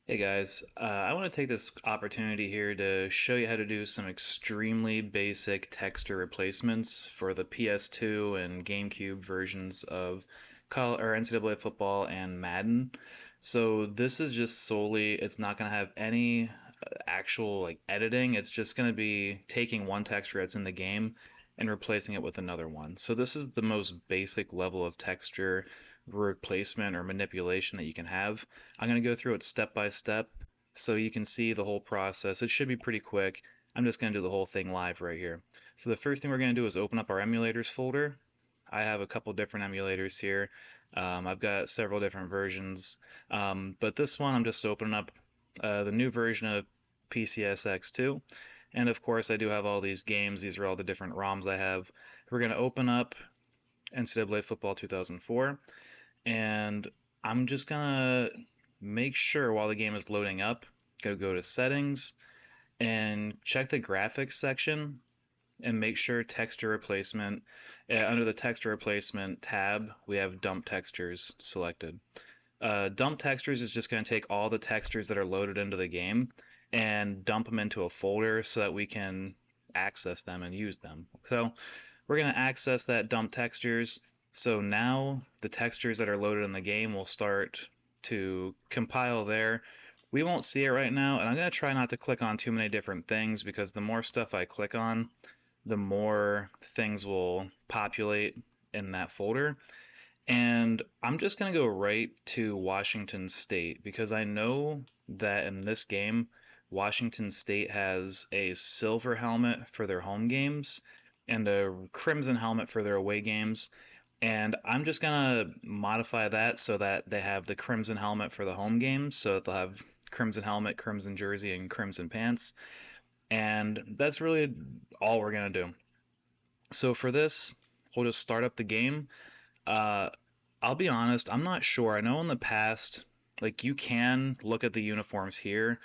Hey guys, I want to take this opportunity here to show you how to do some extremely basic texture replacements for the PS2 and GameCube versions of NCAA football and Madden. So this is just solely, it's not going to have any actual editing. It's just going to be taking one texture that's in the game and replacing it with another one. So this is the most basic level of texture replacement or manipulation that you can have. I'm going to go through it step by step so you can see the whole process. It should be pretty quick. I'm just going to do the whole thing live right here. So the first thing we're going to do is open up our emulators folder. I have a couple different emulators here. I've got several different versions, but this one I'm just opening up the new version of PCSX2. And of course, I do have all these games. These are all the different ROMs I have. We're going to open up NCAA Football 2004, and I'm just going to make sure while the game is loading up, go to settings and check the graphics section and make sure texture replacement, under the texture replacement tab, we have dump textures selected. Dump textures is just going to take all the textures that are loaded into the game and dump them into a folder so that we can access them and use them. So we're going to access that dump textures. So now the textures that are loaded in the game will start to compile there. We won't see it right now, and I'm going to try not to click on too many different things because the more stuff I click on, the more things will populate in that folder. And I'm just going to go right to Washington State because I know that in this game, Washington State has a silver helmet for their home games and a crimson helmet for their away games. And I'm just going to modify that so that they have the crimson helmet for the home games, so that they'll have crimson helmet, crimson jersey, and crimson pants. And that's really all we're going to do. So for this, we'll just start up the game. Uh, I'll be honest, I'm not sure. I know in the past, you can look at the uniforms here,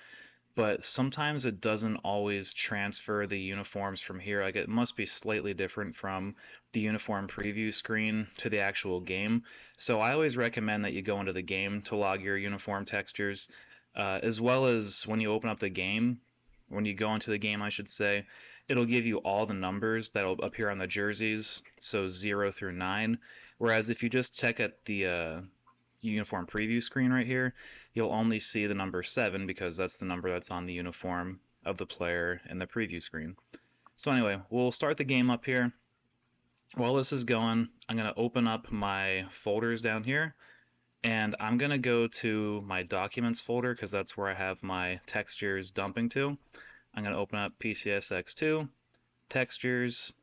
but sometimes it doesn't always transfer the uniforms from here. Like it must be slightly different from the uniform preview screen to the actual game. So I always recommend that you go into the game to log your uniform textures, as well as when you open up the game, when you go into the game, I should say, it'll give you all the numbers that'll appear on the jerseys, so 0 through 9. Whereas if you just check at the uniform preview screen right here, you'll only see the number 7 because that's the number that's on the uniform of the player in the preview screen. So anyway, we'll start the game up here. While this is going, I'm going to open up my folders down here, and I'm going to go to my documents folder because that's where I have my textures dumping to. I'm going to open up PCSX2, textures,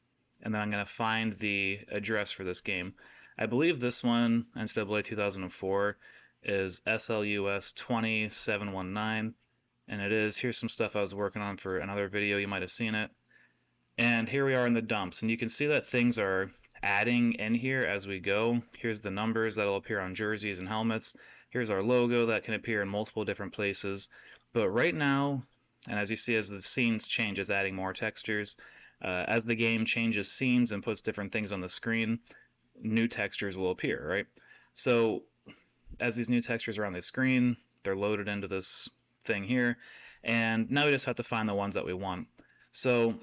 and then I'm going to find the address for this game. I believe this one, NCAA 2004, is SLUS 20719, and it is. Here's some stuff I was working on for another video. You might have seen it. And here we are in the dumps, and you can see that things are adding in here as we go. Here's the numbers that'll appear on jerseys and helmets. Here's our logo that can appear in multiple different places. But right now, and as you see as the scenes change, it's adding more textures. As the game changes scenes and puts different things on the screen, new textures will appear, right? So as these new textures are on the screen, they're loaded into this thing here, and now we just have to find the ones that we want. So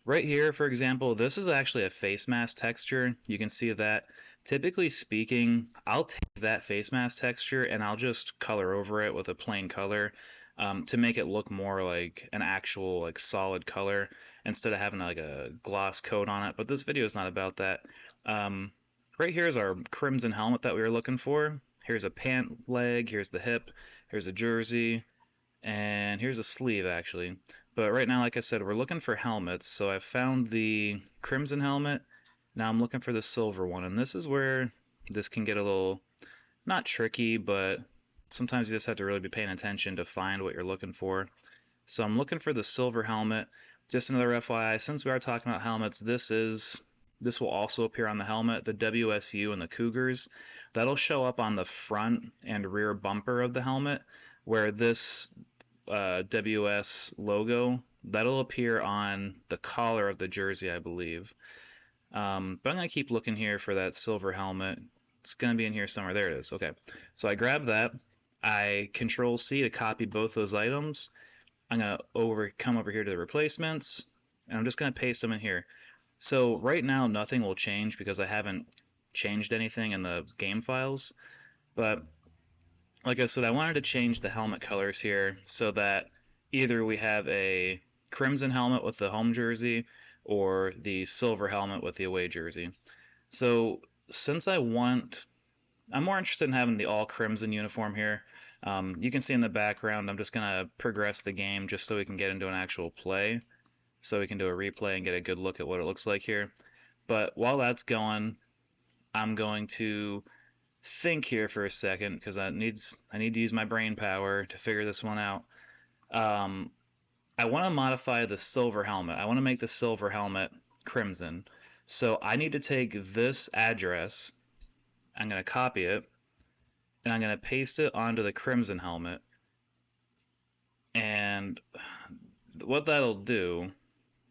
right here, for example, this is actually a face mask texture. You can see that. Typically speaking, I'll take that face mask texture and I'll just color over it with a plain color to make it look more like an actual solid color instead of having a gloss coat on it. But this video is not about that. Um, right here is our crimson helmet that we were looking for. Here's a pant leg, here's the hip, here's a jersey, and here's a sleeve actually. But right now, like I said, we're looking for helmets. So I found the crimson helmet. Now I'm looking for the silver one, and this is where this can get a little, not tricky, but sometimes you just have to really be paying attention to find what you're looking for. So I'm looking for the silver helmet. Just another FYI, since we are talking about helmets, this will also appear on the helmet, the WSU and the Cougars. That'll show up on the front and rear bumper of the helmet, where this WS logo, that'll appear on the collar of the jersey, I believe. But I'm going to keep looking here for that silver helmet. It's going to be in here somewhere. There it is. Okay. So I grabbed that. I Control C to copy both those items. I'm gonna come over here to the replacements, and I'm just gonna paste them in here. So right now nothing will change because I haven't changed anything in the game files. But like I said, I wanted to change the helmet colors here so that either we have a crimson helmet with the home jersey or the silver helmet with the away jersey. So since I'm more interested in having the all crimson uniform here. You can see in the background, I'm just gonna progress the game just so we can get into an actual play, so we can do a replay and get a good look at what it looks like here. But while that's going, I'm going to think here for a second because I need to use my brain power to figure this one out. Um, I want to modify the silver helmet. I want to make the silver helmet crimson. So I need to take this address. I'm going to copy it and I'm going to paste it onto the crimson helmet. And what that'll do,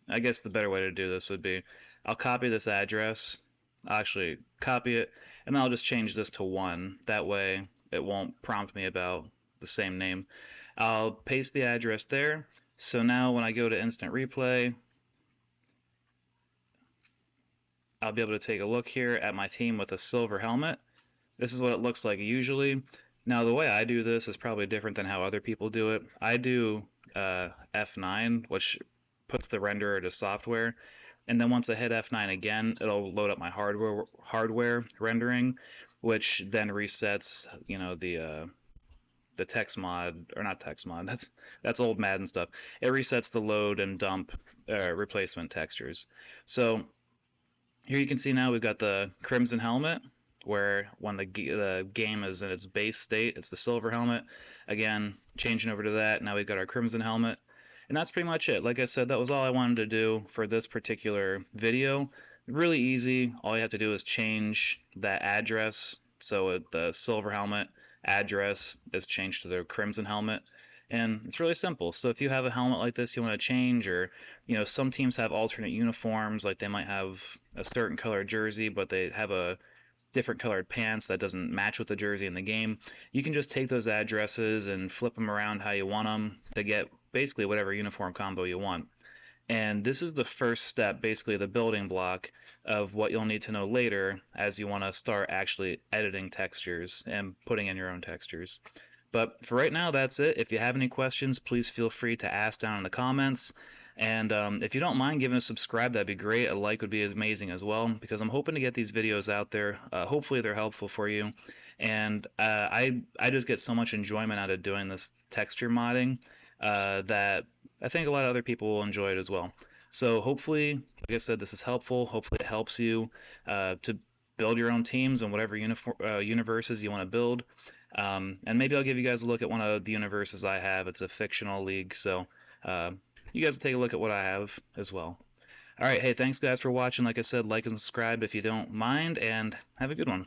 I guess the better way to do this would be I'll copy this address. I'll actually copy it, and I'll just change this to 1. That way it won't prompt me about the same name. I'll paste the address there. So now when I go to instant replay, I'll be able to take a look here at my team with a silver helmet. This is what it looks like usually. Now the way I do this is probably different than how other people do it. I do F9, which puts the renderer to software, and then once I hit F9 again, it'll load up my hardware rendering, which then resets, the text mod, or not text mod. That's old Madden stuff. It resets the load and dump replacement textures. So here you can see now we've got the crimson helmet, where when the game is in its base state, it's the silver helmet. Again, changing over to that, now we've got our crimson helmet. And that's pretty much it. Like I said, that was all I wanted to do for this particular video. Really easy. All you have to do is change that address. So the silver helmet address is changed to the crimson helmet. And it's really simple. So if you have a helmet like this you want to change, or some teams have alternate uniforms, like they might have a certain color jersey, but they have a different colored pants that doesn't match with the jersey in the game, you can just take those addresses and flip them around how you want them to get basically whatever uniform combo you want. And this is the first step, basically the building block of what you'll need to know later as you want to start actually editing textures and putting in your own textures. But for right now, that's it. If you have any questions, please feel free to ask down in the comments. And if you don't mind giving a subscribe, that'd be great. A like would be amazing as well, because I'm hoping to get these videos out there. Hopefully they're helpful for you. And I just get so much enjoyment out of doing this texture modding that I think a lot of other people will enjoy it as well. So hopefully, like I said, this is helpful. Hopefully it helps you to build your own teams and whatever universes you want to build. And maybe I'll give you guys a look at one of the universes I have. It's a fictional league, so you guys take a look at what I have as well. All right, hey, thanks guys for watching. Like I said, like and subscribe if you don't mind, and have a good one.